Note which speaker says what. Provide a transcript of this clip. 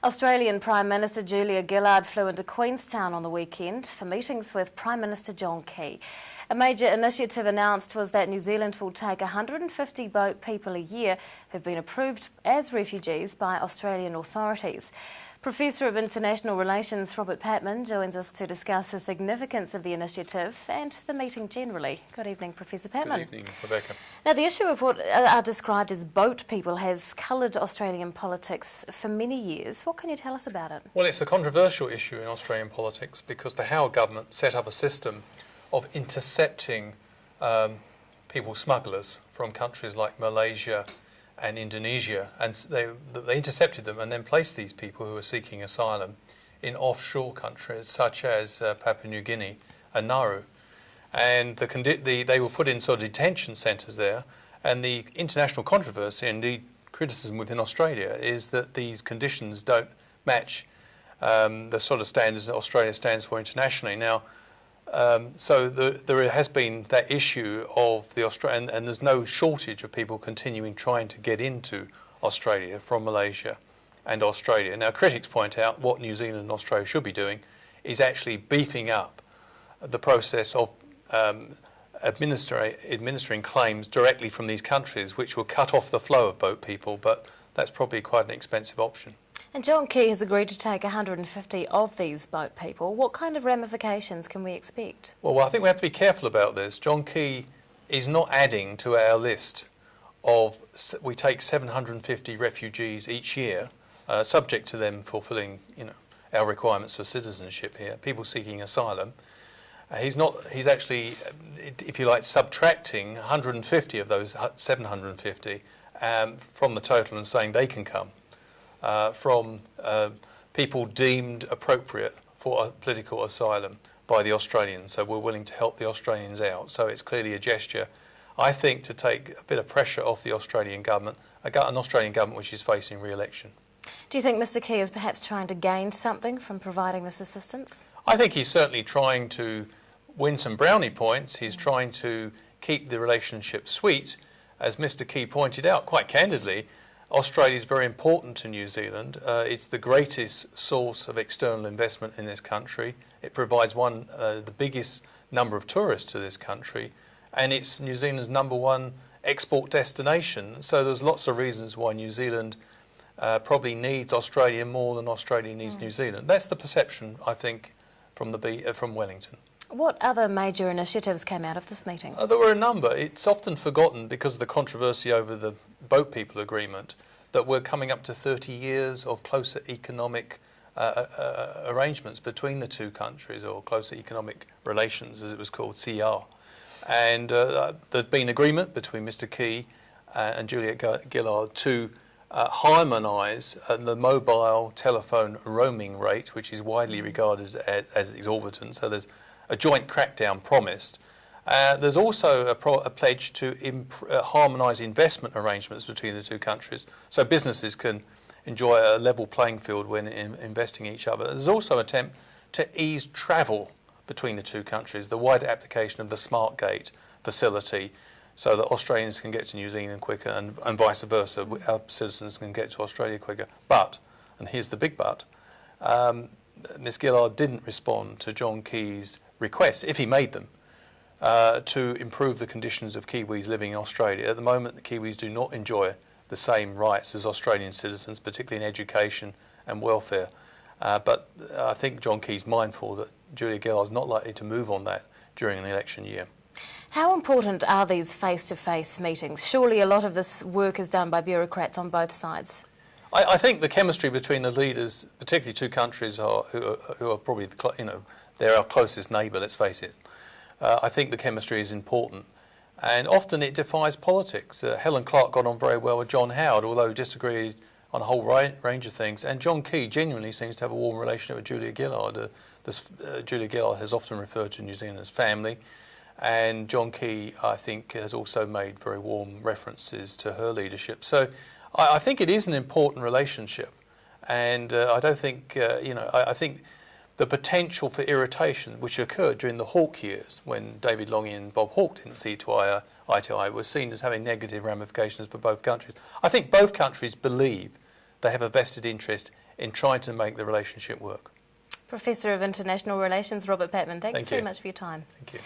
Speaker 1: Australian Prime Minister Julia Gillard flew into Queenstown on the weekend for meetings with Prime Minister John Key. A major initiative announced was that New Zealand will take 150 boat people a year who've been approved as refugees by Australian authorities. Professor of International Relations Robert Patman joins us to discuss the significance of the initiative and the meeting generally. Good evening, Professor Patman.
Speaker 2: Good evening, Rebecca.
Speaker 1: Now, the issue of what are described as boat people has coloured Australian politics for many years. What can you tell us about it?
Speaker 2: Well, it's a controversial issue in Australian politics because the Howard government set up a system of intercepting people smugglers from countries like Malaysia and Indonesia, and they intercepted them and then placed these people who were seeking asylum in offshore countries such as Papua New Guinea and Nauru. And they were put in sort of detention centres there, and the international controversy, indeed criticism within Australia, is that these conditions don't match the sort of standards that Australia stands for internationally. Now, so there has been that issue of the Australian, and there's no shortage of people continuing trying to get into Australia from Malaysia and Australia. Now, critics point out what New Zealand and Australia should be doing is actually beefing up the process of administering claims directly from these countries, which will cut off the flow of boat people, but that's probably quite an expensive option.
Speaker 1: And John Key has agreed to take 150 of these boat people. What kind of ramifications can we expect?
Speaker 2: Well, I think we have to be careful about this. John Key is not adding to our list of, we take 750 refugees each year, subject to them fulfilling, our requirements for citizenship here, people seeking asylum. He's actually, if you like, subtracting 150 of those 750 from the total and saying they can come. From people deemed appropriate for political asylum by the Australians. So we're willing to help the Australians out. So it's clearly a gesture, I think, to take a bit of pressure off the Australian government, an Australian government which is facing re-election.
Speaker 1: Do you think Mr Key is perhaps trying to gain something from providing this assistance?
Speaker 2: I think he's certainly trying to win some brownie points. He's trying to keep the relationship sweet. As Mr Key pointed out quite candidly, Australia is very important to New Zealand. It's the greatest source of external investment in this country. It provides the biggest number of tourists to this country, and it's New Zealand's #1 export destination. So there's lots of reasons why New Zealand probably needs Australia more than Australia needs New Zealand. That's the perception, I think, from Wellington.
Speaker 1: What other major initiatives came out of this meeting?
Speaker 2: There were a number. It's often forgotten because of the controversy over the boat people agreement that we're coming up to 30 years of closer economic arrangements between the two countries, or closer economic relations as it was called, CR. And there's been agreement between Mr Key and Julia Gillard to harmonise the mobile telephone roaming rate, which is widely regarded as exorbitant. So there's a joint crackdown promised. There's also a pledge to harmonise investment arrangements between the two countries so businesses can enjoy a level playing field when investing in each other. There's also an attempt to ease travel between the two countries, the wider application of the Smart Gate facility so that Australians can get to New Zealand quicker and vice versa, our citizens can get to Australia quicker. But, and here's the big but, Ms Gillard didn't respond to John Key's requests, if he made them, to improve the conditions of Kiwis living in Australia. At the moment, the Kiwis do not enjoy the same rights as Australian citizens, particularly in education and welfare. But I think John Key's mindful that Julia Gillard is not likely to move on that during an election year.
Speaker 1: How important are these face-to-face meetings? Surely a lot of this work is done by bureaucrats on both sides.
Speaker 2: I think the chemistry between the leaders, particularly two countries who are probably, they're our closest neighbour, let's face it. I think the chemistry is important. And often it defies politics. Helen Clark got on very well with John Howard, although disagreed on a whole range of things. And John Key genuinely seems to have a warm relationship with Julia Gillard. Julia Gillard has often referred to New Zealand as family. And John Key, I think, has also made very warm references to her leadership. So I think it is an important relationship. And I don't think, I think the potential for irritation, which occurred during the Hawke years, when David Lange and Bob Hawke didn't see eye to eye, was seen as having negative ramifications for both countries. I think both countries believe they have a vested interest in trying to make the relationship work.
Speaker 1: Professor of International Relations Robert Patman, thanks
Speaker 2: Thank
Speaker 1: very
Speaker 2: you.
Speaker 1: much for your time.
Speaker 2: Thank you.